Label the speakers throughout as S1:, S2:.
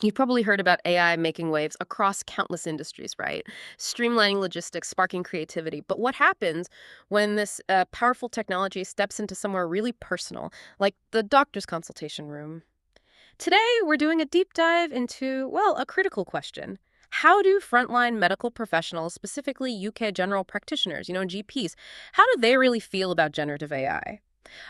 S1: You've probably heard about AI making waves across countless industries, right? Streamlining logistics, sparking creativity. But what happens when this powerful technology steps into somewhere really personal, like the doctor's consultation room? Today, we're doing a deep dive into, well, a critical question. How do frontline medical professionals, specifically UK general practitioners, GPs, how do they really feel about generative AI?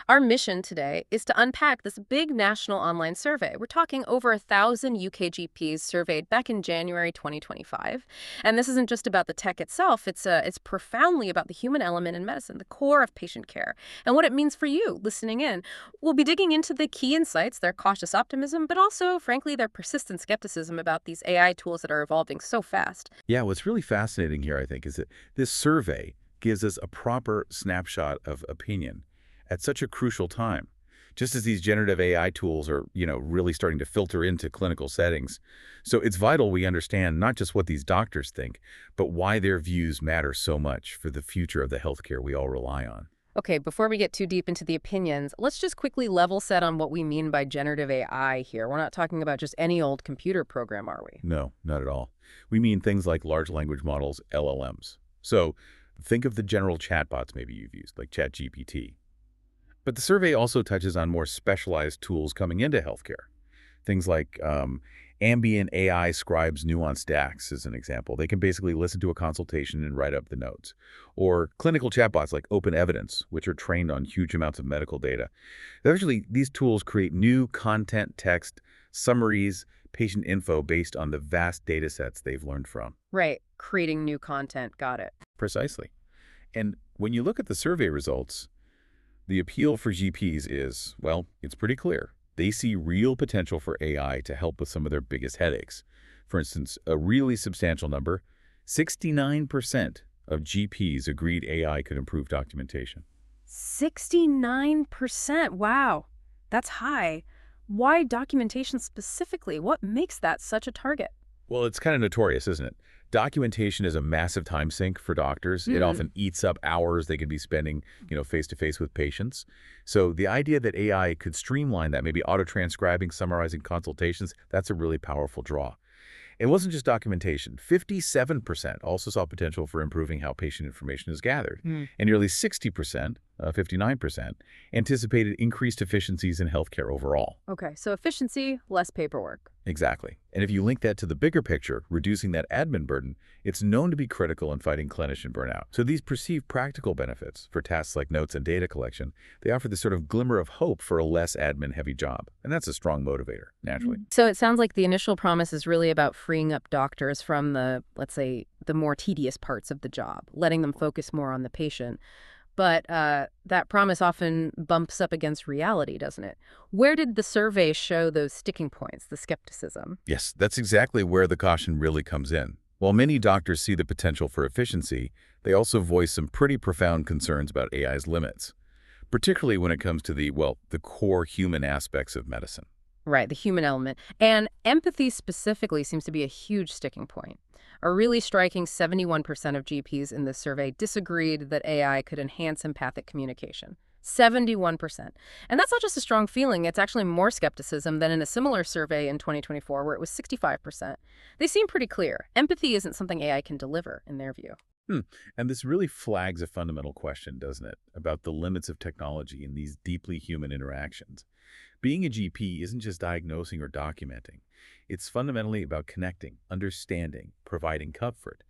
S1: Our mission today is to unpack this big national online survey. We're talking over 1,000 UK GPs surveyed back in January 2025. And this isn't just about the tech itself, it's profoundly about the human element in medicine, the core of patient care, and what it means for you listening in. We'll be digging into the key insights, their cautious optimism, but also, frankly, their persistent skepticism about these AI tools that are evolving so fast.
S2: Yeah, what's really fascinating here, I think, is that this survey gives us a proper snapshot of opinion at such a crucial time. Just as these generative AI tools are, really starting to filter into clinical settings. So it's vital we understand not just what these doctors think, but why their views matter so much for the future of the healthcare we all rely on.
S1: Okay, before we get too deep into the opinions, let's just quickly level set on what we mean by generative AI here. We're not talking about just any old computer program, are we?
S2: No, not at all. We mean things like large language models, LLMs. So think of the general chatbots maybe you've used, like ChatGPT. But the survey also touches on more specialized tools coming into healthcare. Things like ambient AI scribes nuanced DAX, as an example. They can basically listen to a consultation and write up the notes. Or clinical chatbots like Open Evidence, which are trained on huge amounts of medical data. Actually, these tools create new content, text, summaries, patient info based on the vast data sets they've learned from.
S1: Right, creating new content. Got it.
S2: Precisely. And when you look at the survey results, the appeal for GPs is, well, it's pretty clear. They see real potential for AI to help with some of their biggest headaches. For instance, a really substantial number, 69% of GPs agreed AI could improve documentation.
S1: 69%. Wow, that's high. Why documentation specifically? What makes that such a target?
S2: Well, it's kind of notorious, isn't it? Documentation is a massive time sink for doctors. It
S1: Hmm.
S2: often eats up hours they could be spending, face-to-face with patients. So the idea that AI could streamline that, maybe auto-transcribing, summarizing consultations, that's a really powerful draw. It wasn't just documentation. 57% also saw potential for improving how patient information is gathered.
S1: Hmm.
S2: And nearly 60%, 59%, anticipated increased efficiencies in healthcare overall.
S1: Okay, so efficiency, less paperwork.
S2: Exactly. And if you link that to the bigger picture, reducing that admin burden, it's known to be critical in fighting clinician burnout. So these perceived practical benefits for tasks like notes and data collection, they offer this sort of glimmer of hope for a less admin-heavy job. And that's a strong motivator, naturally.
S1: So it sounds like the initial promise is really about freeing up doctors from the, let's say, the more tedious parts of the job, letting them focus more on the patient. But that promise often bumps up against reality, doesn't it? Where did the survey show those sticking points, the skepticism?
S2: Yes, that's exactly where the caution really comes in. While many doctors see the potential for efficiency, they also voice some pretty profound concerns about AI's limits, particularly when it comes to the core human aspects of medicine.
S1: Right, the human element. And empathy specifically seems to be a huge sticking point. A really striking 71% of GPs in this survey disagreed that AI could enhance empathic communication. 71%. And that's not just a strong feeling, it's actually more skepticism than in a similar survey in 2024 where it was 65%. They seem pretty clear. Empathy isn't something AI can deliver, in their view.
S2: Hmm. And this really flags a fundamental question, doesn't it, about the limits of technology in these deeply human interactions. Being a GP isn't just diagnosing or documenting. It's fundamentally about connecting, understanding, providing comfort.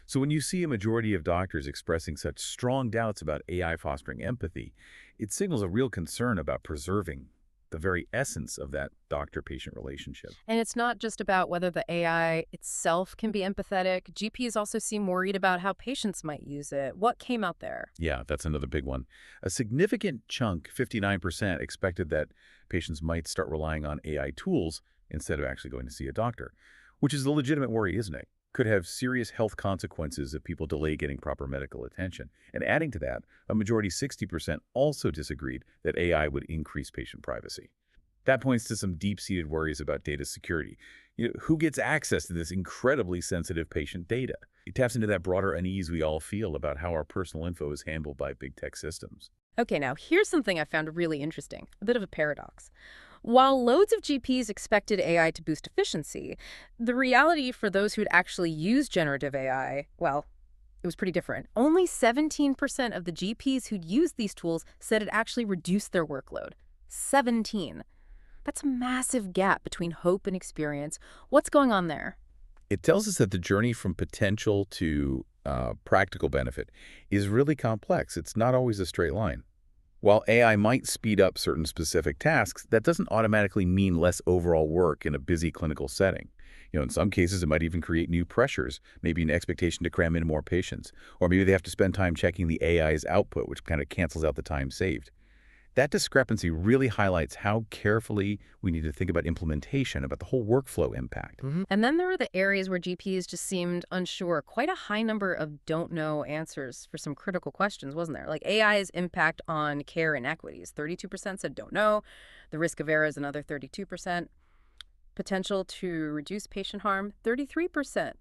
S2: So when you see a majority of doctors expressing such strong doubts about AI fostering empathy, it signals a real concern about preserving the very essence of that doctor-patient relationship.
S1: And it's not just about whether the AI itself can be empathetic. GPs also seem worried about how patients might use it. What came out there?
S2: Yeah, that's another big one. A significant chunk, 59%, expected that patients might start relying on AI tools instead of actually going to see a doctor, which is a legitimate worry, isn't it? Could have serious health consequences if people delay getting proper medical attention. And adding to that, a majority, 60%, also disagreed that AI would increase patient privacy. That points to some deep-seated worries about data security. Who gets access to this incredibly sensitive patient data? It taps into that broader unease we all feel about how our personal info is handled by big tech systems.
S1: Okay, now here's something I found really interesting, a bit of a paradox. While loads of GPs expected AI to boost efficiency, the reality for those who'd actually used generative AI, well, it was pretty different. Only 17% of the GPs who'd used these tools said it actually reduced their workload. 17. That's a massive gap between hope and experience. What's going on there?
S2: It tells us that the journey from potential to practical benefit is really complex. It's not always a straight line. While AI might speed up certain specific tasks, that doesn't automatically mean less overall work in a busy clinical setting. In some cases, it might even create new pressures, maybe an expectation to cram in more patients, or maybe they have to spend time checking the AI's output, which kind of cancels out the time saved. That discrepancy really highlights how carefully we need to think about implementation, about the whole workflow impact.
S1: And then there were the areas where GPs just seemed unsure. Quite a high number of don't know answers for some critical questions, wasn't there? Like AI's impact on care inequities. 32% said don't know. The risk of error is another 32%. Potential to reduce patient harm, 33%.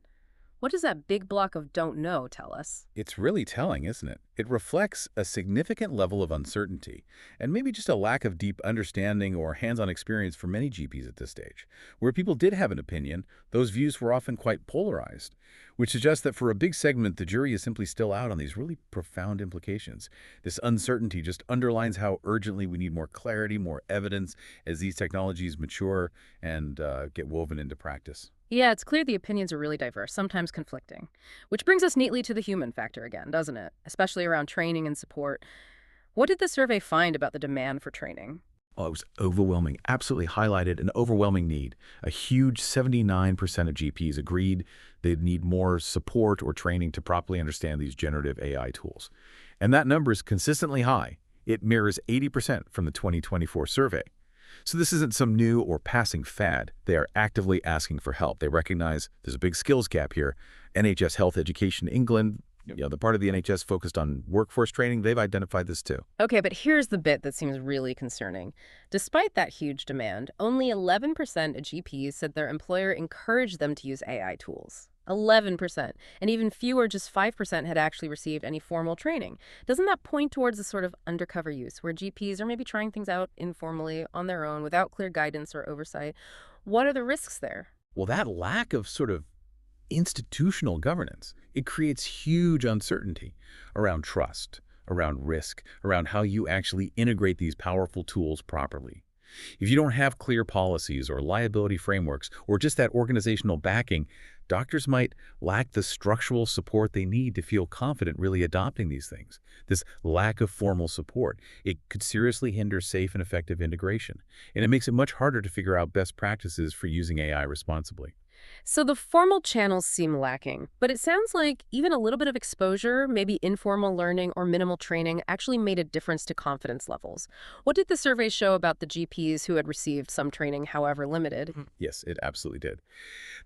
S1: What does that big block of don't know tell us?
S2: It's really telling, isn't it? It reflects a significant level of uncertainty and maybe just a lack of deep understanding or hands-on experience for many GPs at this stage. Where people did have an opinion, those views were often quite polarized, which suggests that for a big segment, the jury is simply still out on these really profound implications. This uncertainty just underlines how urgently we need more clarity, more evidence as these technologies mature and get woven into practice.
S1: Yeah, it's clear the opinions are really diverse, sometimes conflicting. Which brings us neatly to the human factor again, doesn't it? Especially around training and support. What did the survey find about the demand for training?
S2: Oh, it was overwhelming, absolutely highlighted an overwhelming need. A huge 79% of GPs agreed they'd need more support or training to properly understand these generative AI tools. And that number is consistently high. It mirrors 80% from the 2024 survey. So this isn't some new or passing fad. They are actively asking for help. They recognize there's a big skills gap here. NHS Health Education England, the part of the NHS focused on workforce training, they've identified this too.
S1: Okay, but here's the bit that seems really concerning. Despite that huge demand, only 11% of GPs said their employer encouraged them to use AI tools. 11%. And even fewer, just 5%, had actually received any formal training. Doesn't that point towards a sort of undercover use, where GPs are maybe trying things out informally on their own without clear guidance or oversight? What are the risks there?
S2: Well, that lack of sort of institutional governance, it creates huge uncertainty around trust, around risk, around how you actually integrate these powerful tools properly. If you don't have clear policies or liability frameworks or just that organizational backing, doctors might lack the structural support they need to feel confident really adopting these things. This lack of formal support, it could seriously hinder safe and effective integration, and it makes it much harder to figure out best practices for using AI responsibly.
S1: So the formal channels seem lacking, but it sounds like even a little bit of exposure, maybe informal learning or minimal training, actually made a difference to confidence levels. What did the survey show about the GPs who had received some training, however limited?
S2: Yes, it absolutely did.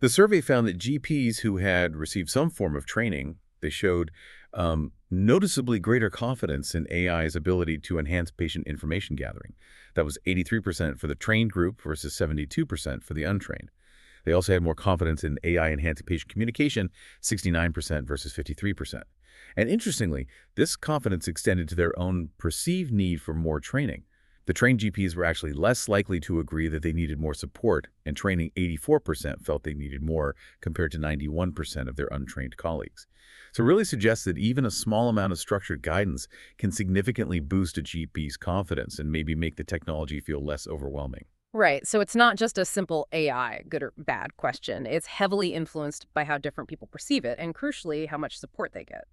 S2: The survey found that GPs who had received some form of training, they showed noticeably greater confidence in AI's ability to enhance patient information gathering. That was 83% for the trained group versus 72% for the untrained. They also had more confidence in AI-enhancing patient communication, 69% versus 53%. And interestingly, this confidence extended to their own perceived need for more training. The trained GPs were actually less likely to agree that they needed more support, and training 84% felt they needed more compared to 91% of their untrained colleagues. So it really suggests that even a small amount of structured guidance can significantly boost a GP's confidence and maybe make the technology feel less overwhelming.
S1: Right. So it's not just a simple AI, good or bad question. It's heavily influenced by how different people perceive it and, crucially, how much support they get.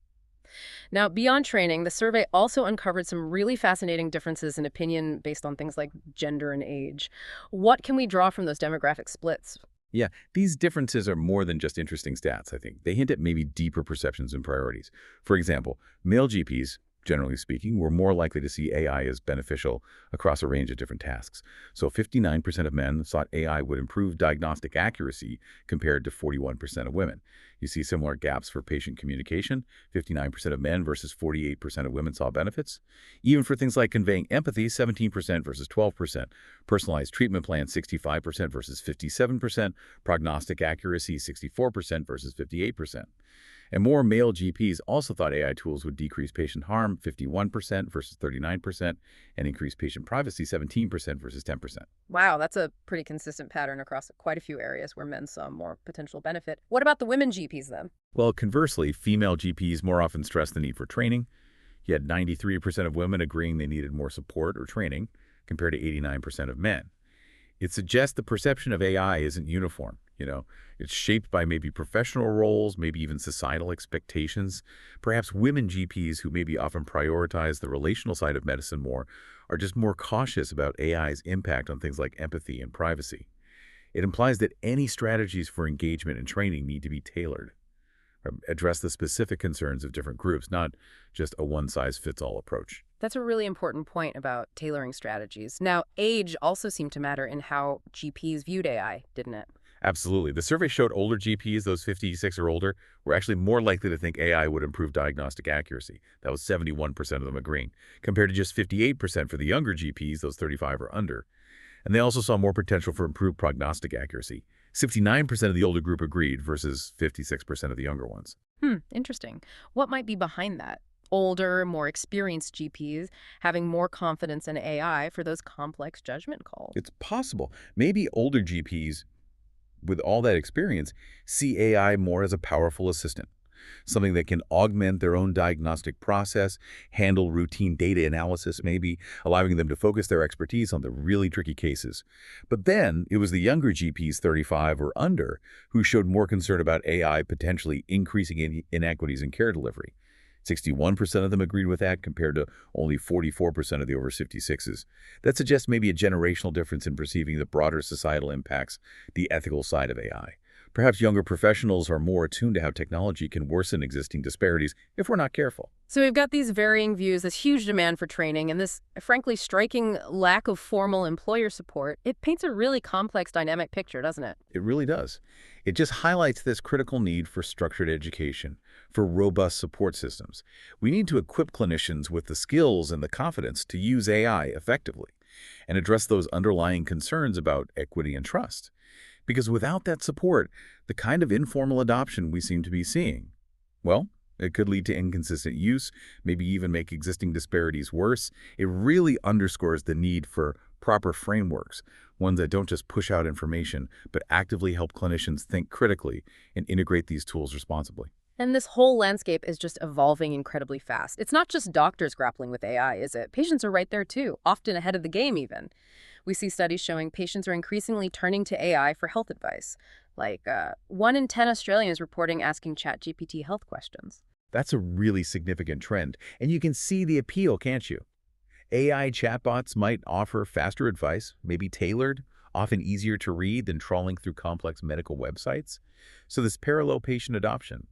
S1: Now, beyond training, the survey also uncovered some really fascinating differences in opinion based on things like gender and age. What can we draw from those demographic splits?
S2: Yeah, these differences are more than just interesting stats, I think. They hint at maybe deeper perceptions and priorities. For example, male GPs, generally speaking, were more likely to see AI as beneficial across a range of different tasks. So 59% of men thought AI would improve diagnostic accuracy compared to 41% of women. You see similar gaps for patient communication. 59% of men versus 48% of women saw benefits. Even for things like conveying empathy, 17% versus 12%. Personalized treatment plans, 65% versus 57%. Prognostic accuracy, 64% versus 58%. And more male GPs also thought AI tools would decrease patient harm 51% versus 39% and increase patient privacy 17% versus 10%.
S1: Wow, that's a pretty consistent pattern across quite a few areas where men saw more potential benefit. What about the women GPs then?
S2: Well, conversely, female GPs more often stress the need for training. You had 93% of women agreeing they needed more support or training, compared to 89% of men. It suggests the perception of AI isn't uniform. It's shaped by maybe professional roles, maybe even societal expectations. Perhaps women GPs who maybe often prioritize the relational side of medicine more are just more cautious about AI's impact on things like empathy and privacy. It implies that any strategies for engagement and training need to be tailored, address the specific concerns of different groups, not just a one-size-fits-all approach.
S1: That's a really important point about tailoring strategies. Now, age also seemed to matter in how GPs viewed AI, didn't it?
S2: Absolutely. The survey showed older GPs, those 56 or older, were actually more likely to think AI would improve diagnostic accuracy. That was 71% of them agreeing, compared to just 58% for the younger GPs, those 35 or under. And they also saw more potential for improved prognostic accuracy. 69% of the older group agreed versus 56% of the younger ones.
S1: Interesting. What might be behind that? Older, more experienced GPs having more confidence in AI for those complex judgment calls.
S2: It's possible. Maybe older GPs, with all that experience, see AI more as a powerful assistant, something that can augment their own diagnostic process, handle routine data analysis maybe, allowing them to focus their expertise on the really tricky cases. But then it was the younger GPs 35 or under who showed more concern about AI potentially increasing inequities in care delivery. 61% of them agreed with that compared to only 44% of the over 56s. That suggests maybe a generational difference in perceiving the broader societal impacts, the ethical side of AI. Perhaps younger professionals are more attuned to how technology can worsen existing disparities if we're not careful.
S1: So we've got these varying views, this huge demand for training, and this frankly striking lack of formal employer support. It paints a really complex dynamic picture, doesn't it?
S2: It really does. It just highlights this critical need for structured education, for robust support systems. We need to equip clinicians with the skills and the confidence to use AI effectively and address those underlying concerns about equity and trust. Because without that support, the kind of informal adoption we seem to be seeing, well, it could lead to inconsistent use, maybe even make existing disparities worse. It really underscores the need for proper frameworks, ones that don't just push out information, but actively help clinicians think critically and integrate these tools responsibly.
S1: And this whole landscape is just evolving incredibly fast. It's not just doctors grappling with AI, is it? Patients are right there too, often ahead of the game even. We see studies showing patients are increasingly turning to AI for health advice. Like 1 in 10 Australians reporting asking ChatGPT health questions.
S2: That's a really significant trend, and you can see the appeal, can't you? AI chatbots might offer faster advice, maybe tailored, often easier to read than trawling through complex medical websites. So this parallel patient adoption,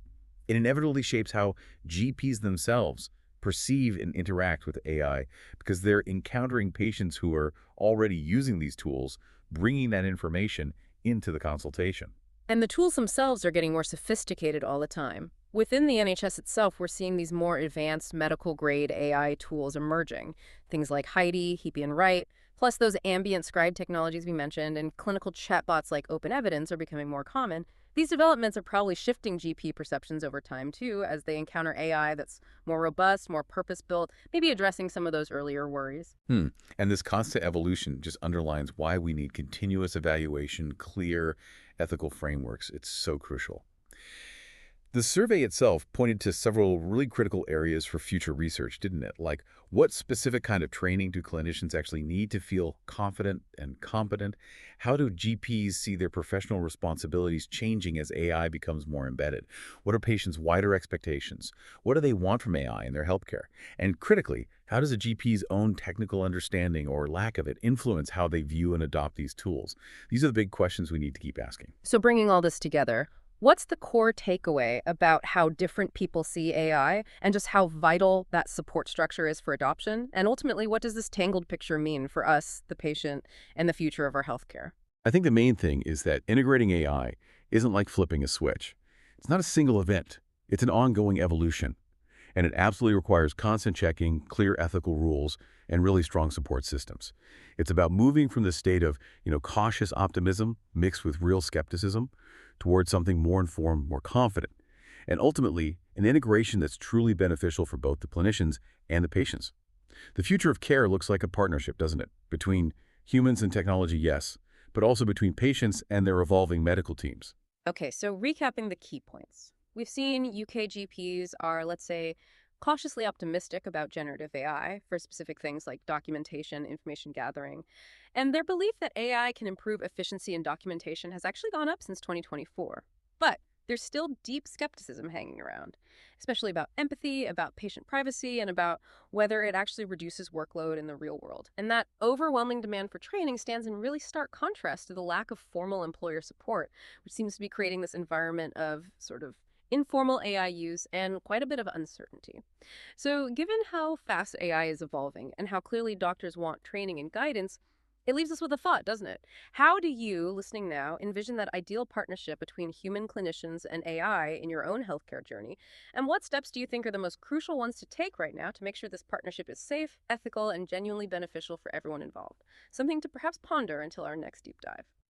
S2: it inevitably shapes how GPs themselves perceive and interact with AI because they're encountering patients who are already using these tools, bringing that information into the consultation.
S1: And the tools themselves are getting more sophisticated all the time. Within the NHS itself, we're seeing these more advanced medical-grade AI tools emerging. Things like Heidi, Heapy and Write, plus those ambient scribe technologies we mentioned, and clinical chatbots like Open Evidence are becoming more common. These developments are probably shifting GP perceptions over time, too, as they encounter AI that's more robust, more purpose-built, maybe addressing some of those earlier worries.
S2: And this constant evolution just underlines why we need continuous evaluation, clear ethical frameworks. It's so crucial. The survey itself pointed to several really critical areas for future research, didn't it? Like, what specific kind of training do clinicians actually need to feel confident and competent? How do GPs see their professional responsibilities changing as AI becomes more embedded? What are patients' wider expectations? What do they want from AI in their healthcare? And critically, how does a GP's own technical understanding or lack of it influence how they view and adopt these tools? These are the big questions we need to keep asking.
S1: So bringing all this together, what's the core takeaway about how different people see AI and just how vital that support structure is for adoption? And ultimately, what does this tangled picture mean for us, the patient, and the future of our healthcare?
S2: I think the main thing is that integrating AI isn't like flipping a switch. It's not a single event. It's an ongoing evolution. And it absolutely requires constant checking, clear ethical rules, and really strong support systems. It's about moving from the state of, cautious optimism mixed with real skepticism towards something more informed, more confident. and ultimately, an integration that's truly beneficial for both the clinicians and the patients. The future of care looks like a partnership, doesn't it? Between humans and technology, yes, but also between patients and their evolving medical teams.
S1: Okay, so recapping the key points. We've seen UK GPs are, let's say, cautiously optimistic about generative AI for specific things like documentation, information gathering. And their belief that AI can improve efficiency in documentation has actually gone up since 2024. But there's still deep skepticism hanging around, especially about empathy, about patient privacy, and about whether it actually reduces workload in the real world. And that overwhelming demand for training stands in really stark contrast to the lack of formal employer support, which seems to be creating this environment of sort of informal AI use and quite a bit of uncertainty. So, given how fast AI is evolving and how clearly doctors want training and guidance, it leaves us with a thought, doesn't it? How do you, listening now, envision that ideal partnership between human clinicians and AI in your own healthcare journey? And what steps do you think are the most crucial ones to take right now to make sure this partnership is safe, ethical, and genuinely beneficial for everyone involved? Something to perhaps ponder until our next deep dive.